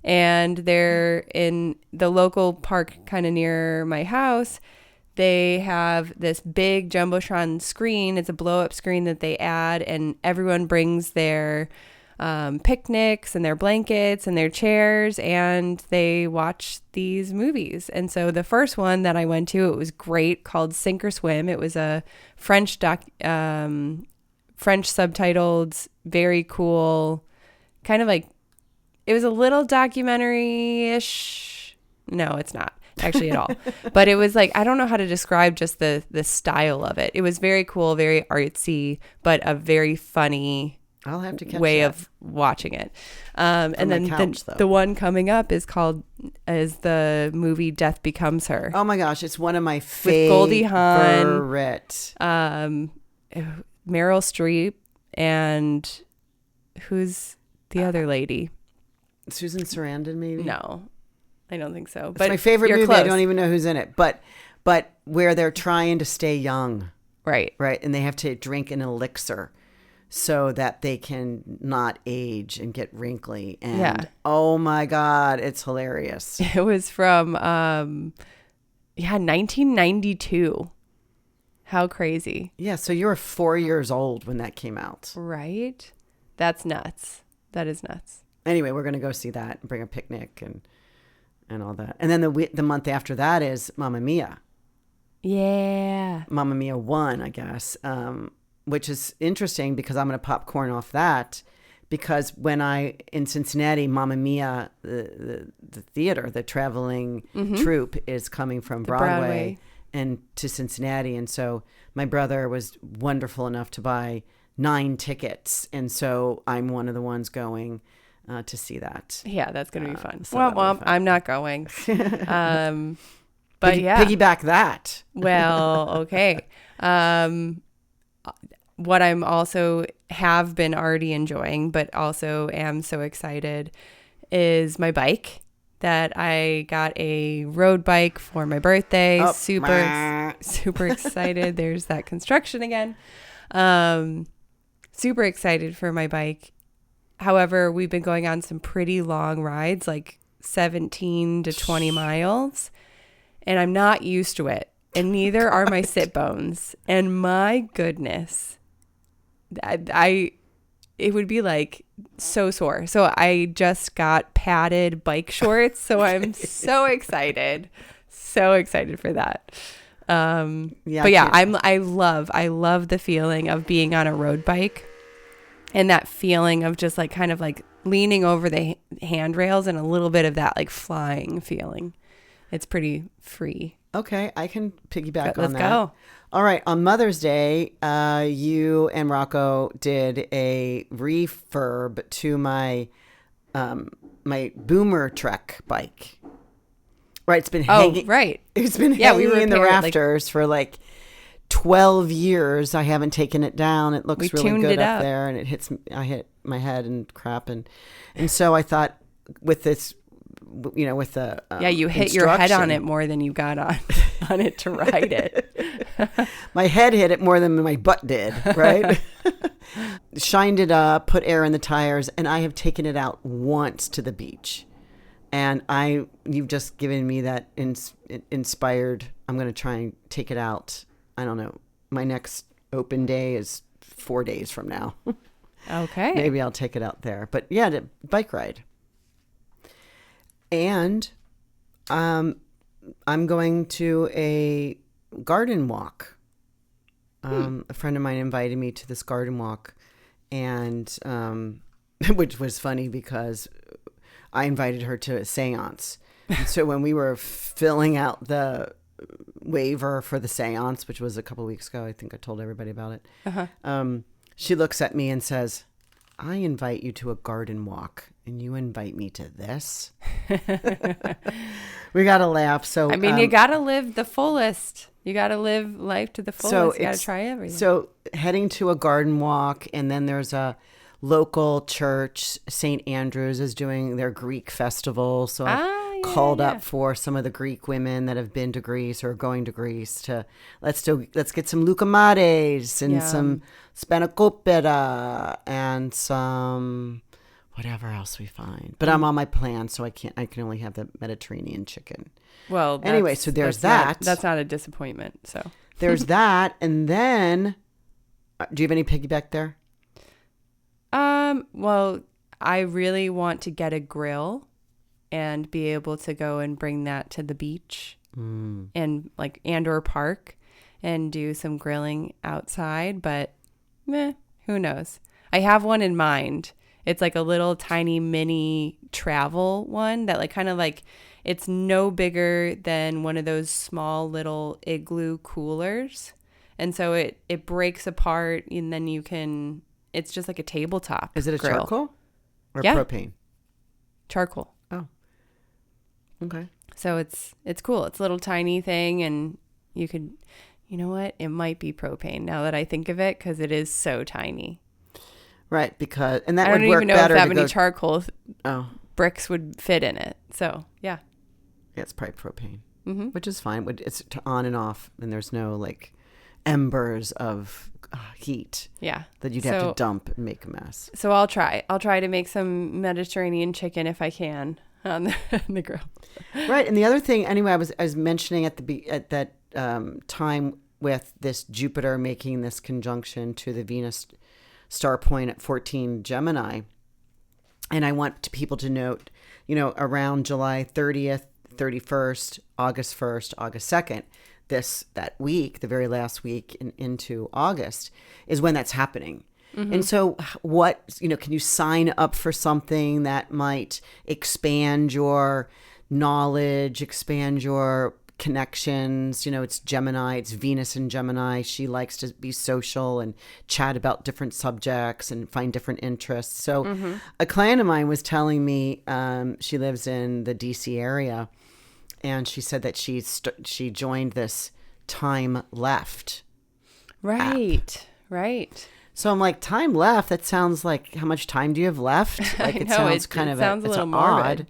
Speaker 1: and they're in the local park kind of near my house. They have this big Jumbotron screen. It's a blow up screen that they add, and everyone brings their picnics and their blankets and their chairs, and they watch these movies. And so the first one that I went to, it was great, called Sink or Swim. It was a French subtitled, very cool, kind of like, it was a little documentary-ish. No, it's not actually at all. But it was like, I don't know how to describe just the style of it. It was very cool, very artsy, but a very funny
Speaker 2: I'll have to catch
Speaker 1: way
Speaker 2: that.
Speaker 1: of watching it. And then
Speaker 2: couch,
Speaker 1: the one coming up is the movie Death Becomes Her.
Speaker 2: Oh my gosh, it's one of my favorite.
Speaker 1: With Goldie Hawn, Meryl Streep, and who's the other lady?
Speaker 2: Susan Sarandon, maybe?
Speaker 1: No, I don't think so.
Speaker 2: It's my favorite movie. Close. I don't even know who's in it. But where they're trying to stay young.
Speaker 1: Right.
Speaker 2: Right. And they have to drink an elixir so that they can not age and get wrinkly. And oh my God, it's hilarious.
Speaker 1: It was from 1992. How crazy.
Speaker 2: Yeah, so you were 4 years old when that came out.
Speaker 1: Right? That's nuts. That is nuts.
Speaker 2: Anyway, we're going to go see that and bring a picnic and all that. And then the month after that is Mamma Mia.
Speaker 1: Yeah.
Speaker 2: Mamma Mia 1, I guess, which is interesting because I'm going to popcorn off that, because when in Cincinnati, Mamma Mia, the theater, the traveling troupe is coming from Broadway and to Cincinnati. And so my brother was wonderful enough to buy 9 tickets. And so I'm one of the ones going to see that.
Speaker 1: Yeah, that's going to be fun.
Speaker 2: So
Speaker 1: well, I'm not going. But
Speaker 2: piggyback that.
Speaker 1: Well, okay. What I'm also have been already enjoying, but also am so excited, is my bike. That I got a road bike for my birthday.
Speaker 2: Oh,
Speaker 1: super excited. There's that construction again. Super excited for my bike. However, we've been going on some pretty long rides, like 17 to 20 miles, and I'm not used to it. And neither are my sit bones. And my goodness, it would be like so sore. So I just got padded bike shorts. So I'm so excited. So excited for that. I love the feeling of being on a road bike, and that feeling of just like kind of like leaning over the handrails and a little bit of that like flying feeling. It's pretty free.
Speaker 2: Okay, I can piggyback on that.
Speaker 1: Let's go.
Speaker 2: All right, on Mother's Day, you and Rocco did a refurb to my my Boomer Trek bike. Right, it's been hanging.
Speaker 1: Oh, right.
Speaker 2: It's been hanging in the rafters for like 12 years. I haven't taken it down. It looks really good up there, and I hit my head and crap, and so I thought with this with the
Speaker 1: you hit your head on
Speaker 2: instruction.
Speaker 1: it more than you got on it to ride it.
Speaker 2: My head hit it more than my butt did, right? Shined it up, put air in the tires, and I have taken it out once to the beach. And you've just given me that inspired. I'm going to try and take it out. I don't know. My next open day is 4 days from now.
Speaker 1: Okay.
Speaker 2: Maybe I'll take it out there. But yeah, the bike ride. And I'm going to a garden walk. A friend of mine invited me to this garden walk, and which was funny because I invited her to a seance. And so when we were filling out the waiver for the seance, which was a couple of weeks ago, I think I told everybody about it. She looks at me and says, I invite you to a garden walk and you invite me to this. We got to laugh. So,
Speaker 1: I mean, you got to live the fullest. You got to live life to the fullest. You got to try everything.
Speaker 2: So heading to a garden walk, and then there's a local church, St. Andrew's, is doing their Greek festival. So I've called up for some of the Greek women that have been to Greece or going to Greece to let's get some loukoumades and some spanakopita and some whatever else we find. But I'm on my plan, so I can only have the Mediterranean chicken.
Speaker 1: Well,
Speaker 2: anyway, so there's that.
Speaker 1: That's not a disappointment. So
Speaker 2: there's that, and then do you have any piggyback there?
Speaker 1: Well, I really want to get a grill and be able to go and bring that to the beach and or park and do some grilling outside, but who knows? I have one in mind. It's like a little tiny mini travel one that it's no bigger than one of those small little igloo coolers. And so it breaks apart, and then it's just like a tabletop.
Speaker 2: Is it a
Speaker 1: grill.
Speaker 2: charcoal or propane?
Speaker 1: Charcoal.
Speaker 2: Oh, okay.
Speaker 1: So it's cool. It's a little tiny thing, and you could, you know what? It might be propane now that I think of it, because it is so tiny.
Speaker 2: Right, and that
Speaker 1: I
Speaker 2: would
Speaker 1: don't
Speaker 2: work
Speaker 1: even know
Speaker 2: better
Speaker 1: if that
Speaker 2: to
Speaker 1: many
Speaker 2: go.
Speaker 1: charcoal bricks would fit in it. So yeah.
Speaker 2: Yeah, it's probably propane, which is fine. It's on and off, and there's no embers of heat.
Speaker 1: Yeah.
Speaker 2: That you'd have to dump and make a mess.
Speaker 1: So I'll try to make some Mediterranean chicken if I can on the grill.
Speaker 2: Right, and the other thing, anyway, I was mentioning at that time with this Jupiter making this conjunction to the Venus star point at 14 Gemini, and I want people to note, around July 30th, 31st, August 1st, August 2nd, that week, the very last week into August, is when that's happening. And so can you sign up for something that might expand your knowledge, expand your connections? It's Gemini, it's Venus in Gemini. She likes to be social and chat about different subjects and find different interests. So a client of mine was telling me, she lives in the DC area, and she said that she joined this Time Left app.
Speaker 1: Right.
Speaker 2: So I'm like, time left? That sounds like, how much time do you have left? It sounds kind of
Speaker 1: a little morbid.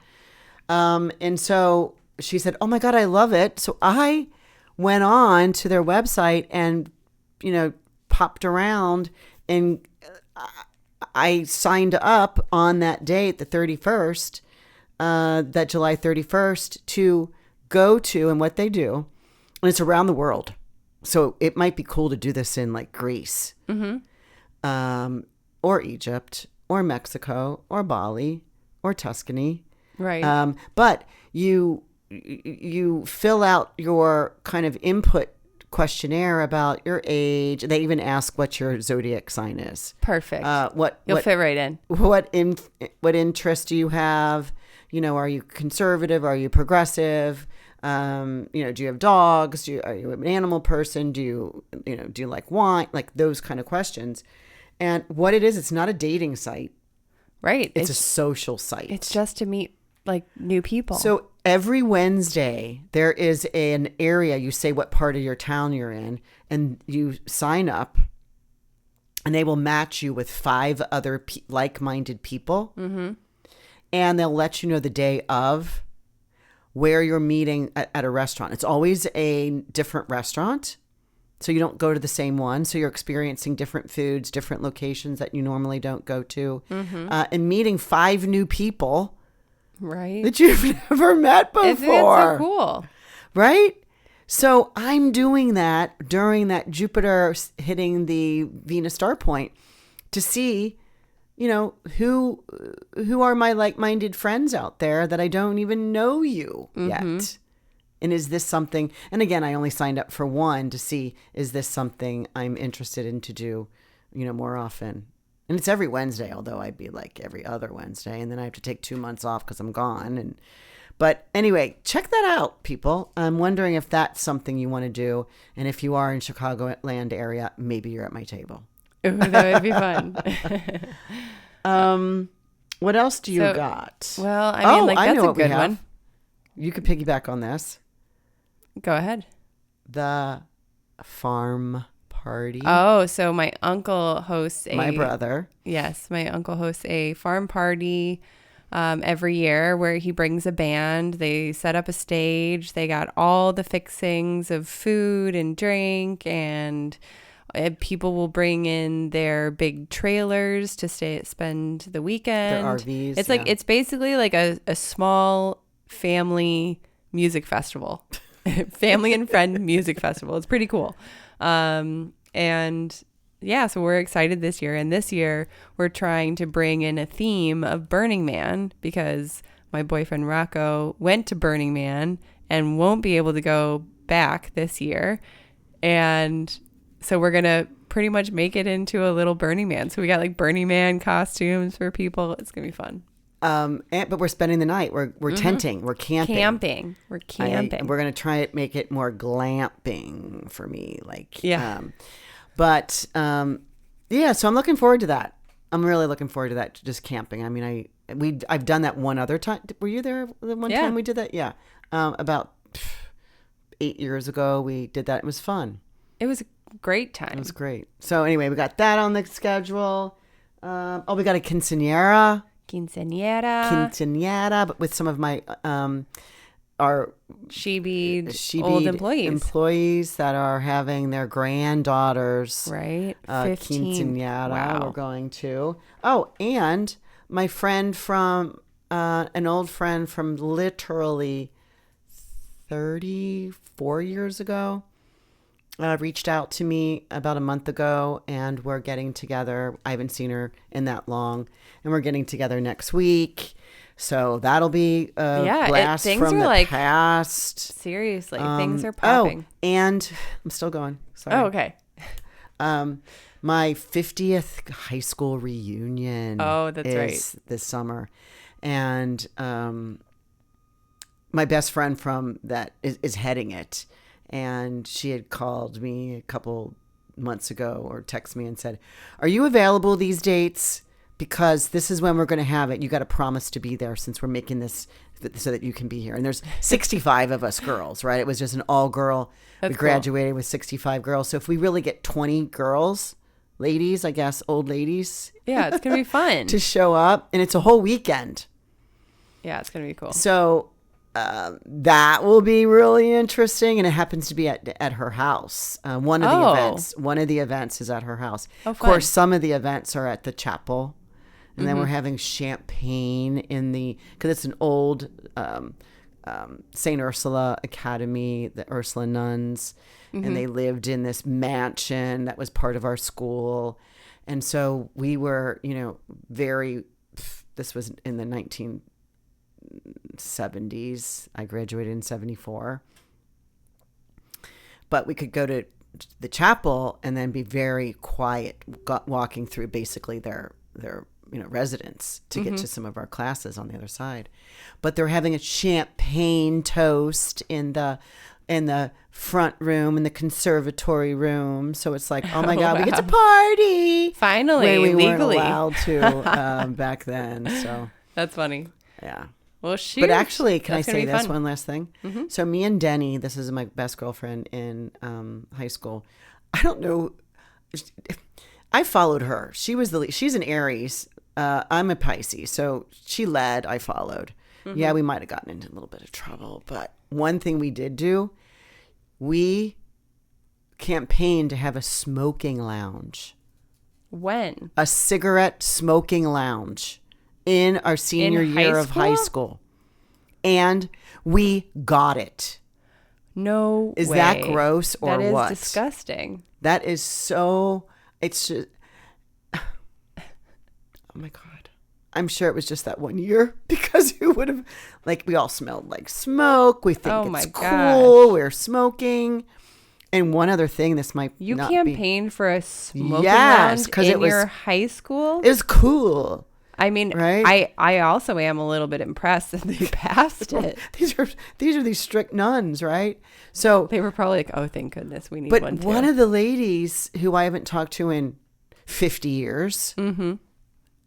Speaker 2: Odd. And so she said, oh my God, I love it. So I went on to their website and, popped around, and I signed up on that date, the 31st, that July 31st, to go to, and what they do, and it's around the world. So it might be cool to do this in Greece, or Egypt, or Mexico, or Bali, or Tuscany.
Speaker 1: Right.
Speaker 2: But you fill out your kind of input questionnaire about your age. They even ask what your zodiac sign is.
Speaker 1: Perfect. You'll fit right in.
Speaker 2: What interests do you have? Are you conservative? Are you progressive? Do you have dogs? Are you an animal person? Do you like wine? Like those kind of questions. And what it is, it's not a dating site.
Speaker 1: Right.
Speaker 2: It's a social site.
Speaker 1: It's just to meet new people.
Speaker 2: So every Wednesday there is an area, you say what part of your town you're in, and you sign up, and they will match you with 5 other like-minded people. And they'll let you know the day of where you're meeting at a restaurant. It's always a different restaurant. So you don't go to the same one. So you're experiencing different foods, different locations that you normally don't go to, and meeting 5 new people,
Speaker 1: right,
Speaker 2: that you've never met before.
Speaker 1: It's so cool,
Speaker 2: right? So I'm doing that during that Jupiter hitting the Venus star point to see, who are my like-minded friends out there that I don't even know you yet. And is this something, and again, I only signed up for one to see, is this something I'm interested in to do, more often? And it's every Wednesday, although I'd be like every other Wednesday. And then I have to take 2 months off because I'm gone. But anyway, check that out, people. I'm wondering if that's something you want to do. And if you are in Chicagoland area, maybe you're at my table.
Speaker 1: Ooh, that would be fun.
Speaker 2: What else do you got?
Speaker 1: Well, I mean, that's a good one.
Speaker 2: You could piggyback on this.
Speaker 1: Go ahead.
Speaker 2: The farm party.
Speaker 1: Oh, so my uncle hosts
Speaker 2: my brother.
Speaker 1: Yes, my uncle hosts a farm party every year where he brings a band. They set up a stage. They got all the fixings of food and drink, and people will bring in their big trailers to spend the weekend.
Speaker 2: Their RVs.
Speaker 1: It's like it's basically like a small family music festival. Family and friend music festival. It's pretty cool. And yeah, so we're excited this year. And this year we're trying to bring in a theme of Burning Man because my boyfriend Rocco went to Burning Man and won't be able to go back this year. And so we're going to pretty much make it into a little Burning Man. So we got like Burning Man costumes for people. It's going to be fun.
Speaker 2: But we're spending the night. We're tenting. We're camping.
Speaker 1: We're camping.
Speaker 2: We're going to try to make it more glamping for me.
Speaker 1: Yeah.
Speaker 2: Yeah, so I'm looking forward to that. I'm really looking forward to that. Just camping. I mean, I've done that one other time. Were you there the one time we did that? Yeah. About 8 years ago, we did that. It was fun.
Speaker 1: It was a great time.
Speaker 2: It was great. So anyway, we got that on the schedule. We got a quinceañera, but with some of my our
Speaker 1: She-Bee old
Speaker 2: employees that are having their granddaughters,
Speaker 1: right? 15.
Speaker 2: Quinceañera.
Speaker 1: Wow.
Speaker 2: We're going to. Oh, and my friend from an old friend from literally 34 years ago. Reached out to me about a month ago, and we're getting together. I haven't seen her in that long, and we're getting together next week. So that'll be a blast from the past.
Speaker 1: Seriously, things are popping.
Speaker 2: Oh, and I'm still going. Sorry.
Speaker 1: Oh, okay.
Speaker 2: My 50th high school reunion.
Speaker 1: Oh, that's right.
Speaker 2: This summer, and my best friend from that is heading it. And she had called me a couple months ago or texted me and said, "Are you available these dates? Because this is when we're going to have it. You got to promise to be there since we're making this so that you can be here." And there's 65 of us girls, right? It was just an all-girl. We graduated with 65 girls. So if we really get 20 girls, ladies, I guess, old ladies.
Speaker 1: Yeah, it's going to be fun.
Speaker 2: to show up. And it's a whole weekend.
Speaker 1: Yeah, it's going to be cool.
Speaker 2: So that will be really interesting, and it happens to be at her house. One of the events is at her house.
Speaker 1: Oh,
Speaker 2: of course, some of the events are at the chapel, and then we're having champagne because it's an old St. Ursula Academy, the Ursula nuns, and they lived in this mansion that was part of our school, and so we were, this was in the 1970s. I graduated in 74. But we could go to the chapel and then be very quiet, walking through basically their residence to get to some of our classes on the other side. But they're having a champagne toast in the front room, in the conservatory room. So it's like, oh my God, we get to party.
Speaker 1: Finally,
Speaker 2: we
Speaker 1: legally.
Speaker 2: weren't allowed to back then. So
Speaker 1: that's funny.
Speaker 2: Yeah.
Speaker 1: Well,
Speaker 2: but actually, can I say this one last thing?
Speaker 1: Mm-hmm.
Speaker 2: So me and Denny, this is my best girlfriend in high school. I don't know. I followed her. She's an Aries. I'm a Pisces. So she led, I followed. Yeah, we might have gotten into a little bit of trouble. But one thing we did do, we campaigned to have a smoking lounge.
Speaker 1: When?
Speaker 2: A cigarette smoking lounge in our senior year of high school. And we got it.
Speaker 1: No
Speaker 2: Is
Speaker 1: way.
Speaker 2: that gross or
Speaker 1: what?
Speaker 2: what?
Speaker 1: That is disgusting.
Speaker 2: That is so, it's just, oh my God. I'm sure it was just that 1 year because who would have, like, we all smelled like smoke. We think it's cool. We're smoking. And one other thing, this might
Speaker 1: you
Speaker 2: not
Speaker 1: campaigned for a smoking lounge in your high school?
Speaker 2: It was cool.
Speaker 1: I mean,
Speaker 2: right?
Speaker 1: I also am a little bit impressed that they passed it.
Speaker 2: These are these strict nuns, right? So
Speaker 1: they were probably like, oh, thank goodness, we need one too.
Speaker 2: But one of the ladies who I haven't talked to in 50 years,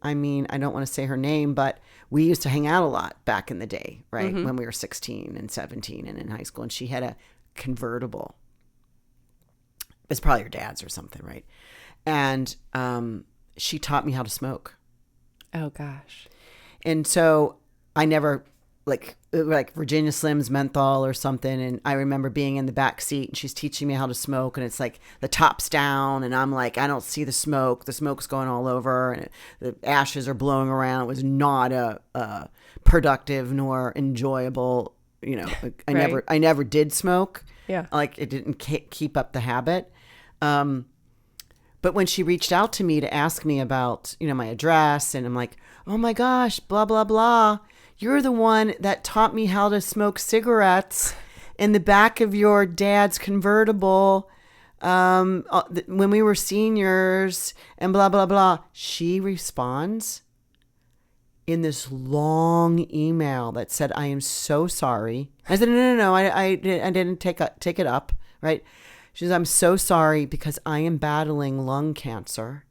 Speaker 2: I mean, I don't want to say her name, but we used to hang out a lot back in the day, right? When we were 16 and 17 and in high school. And she had a convertible. It's probably her dad's or something, right? And she taught me how to smoke.
Speaker 1: Oh, gosh.
Speaker 2: And so I never, like Virginia Slims menthol or something. And I remember being in the back seat and she's teaching me how to smoke. And it's like the top's down. And I'm like, I don't see the smoke. The smoke's going all over. And the ashes are blowing around. It was not a productive nor enjoyable, you know, I never did smoke.
Speaker 1: Yeah.
Speaker 2: Like it didn't keep up the habit. But when she reached out to me to ask me about, you know, my address, and I'm like, oh my gosh, blah, blah, blah. You're the one that taught me how to smoke cigarettes in the back of your dad's convertible when we were seniors and blah, blah, blah. She responds in this long email that said, I am so sorry. I said, no, I didn't take it up, right? She says, I'm so sorry because I am battling lung cancer.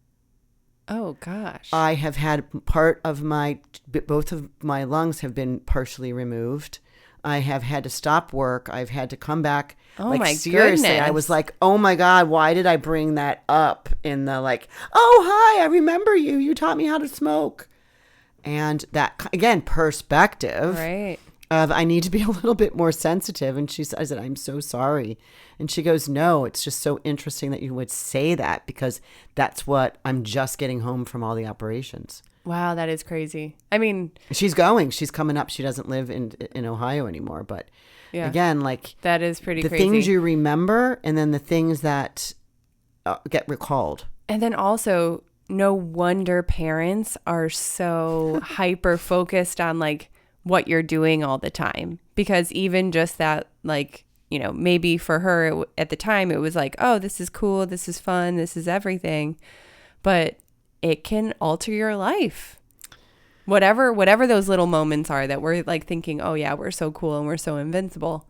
Speaker 1: Oh, gosh.
Speaker 2: I have had both of my lungs have been partially removed. I have had to stop work. I've had to come back.
Speaker 1: Oh,
Speaker 2: like,
Speaker 1: my
Speaker 2: seriously,
Speaker 1: goodness.
Speaker 2: I was like, oh my God, why did I bring that up in the like, oh, hi, I remember you. You taught me how to smoke. And that, again, perspective.
Speaker 1: Right.
Speaker 2: I need to be a little bit more sensitive. And I said, I'm so sorry. And she goes, no, it's just so interesting that you would say that because that's what I'm just getting home from all the operations.
Speaker 1: Wow, that is crazy. I mean,
Speaker 2: she's coming up. She doesn't live in Ohio anymore. But again, like
Speaker 1: that is pretty crazy.
Speaker 2: The things you remember and then the things that get recalled.
Speaker 1: And then also, no wonder parents are so hyper focused on like what you're doing all the time, because even just that, like, you know, maybe for her at the time it was like, oh, this is cool, this is fun, this is everything, but it can alter your life. Whatever those little moments are that we're like thinking, oh yeah, we're so cool and we're so invincible.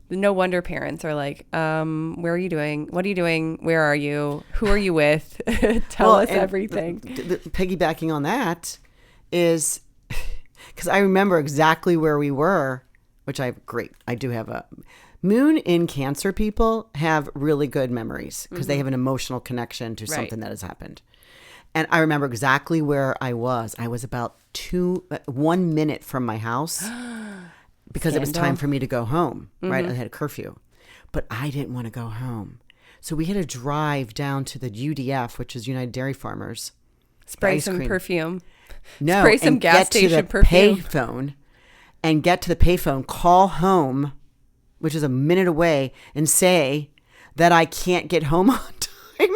Speaker 1: No wonder parents are like, where are you doing? What are you doing? Where are you? Who are you with? Tell us everything.
Speaker 2: Piggybacking on that is, because I remember exactly where we were, which I do have a moon in Cancer. People have really good memories because they have an emotional connection to something that has happened. And I remember exactly where I was. I was about 1 minute from my house because it was time for me to go home, right? I had a curfew, but I didn't want to go home. So we had to drive down to the UDF, which is United Dairy Farmers.
Speaker 1: Spray some perfume.
Speaker 2: No,
Speaker 1: spray some gas station perfume.
Speaker 2: Get to the payphone, call home, which is a minute away, and say that I can't get home on time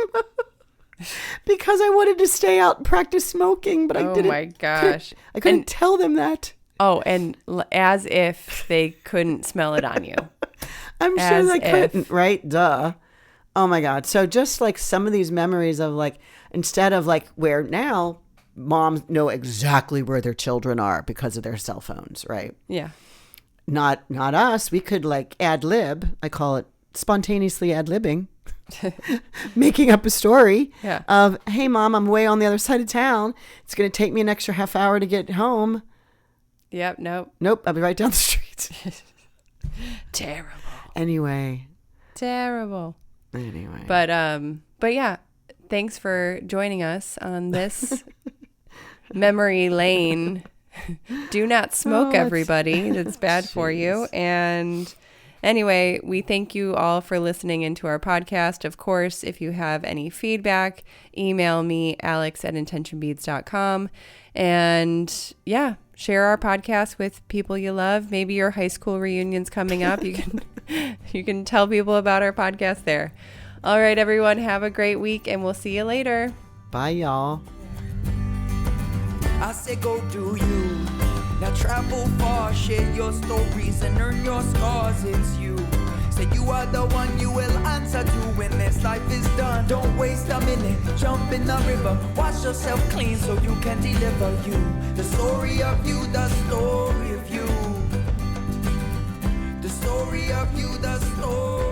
Speaker 2: because I wanted to stay out and practice smoking, but I didn't. Oh my gosh. I couldn't tell them that.
Speaker 1: Oh, and as if they couldn't smell it on you.
Speaker 2: I'm sure they couldn't, right? Duh. Oh my God. So just like some of these memories of like, instead of like where now moms know exactly where their children are because of their cell phones, right?
Speaker 1: Yeah.
Speaker 2: Not us. We could like ad lib. I call it spontaneously ad libbing. Making up a story of, hey mom, I'm way on the other side of town. It's going to take me an extra half hour to get home.
Speaker 1: Yep.
Speaker 2: Nope. I'll be right down the street.
Speaker 1: Terrible.
Speaker 2: Anyway.
Speaker 1: Terrible.
Speaker 2: Anyway.
Speaker 1: But yeah, thanks for joining us on this memory lane Do not smoke,
Speaker 2: it's-
Speaker 1: everybody. That's bad for you. And anyway, we thank you all for listening into our podcast. Of course, if you have any feedback, email me, alex@intentionbeads.com. And yeah, share our podcast with people you love. Maybe your high school reunion's coming up. You can tell people about our podcast there. All right, everyone, have a great week, and we'll see you later.
Speaker 2: Bye, y'all.
Speaker 3: I say go do you. Now travel far, share your stories and earn your scars. It's you. Say you are the one you will answer to when this life is done. Don't waste a minute, jump in the river. Wash yourself clean so you can deliver you. The story of you, the story of you. The story of you, the story.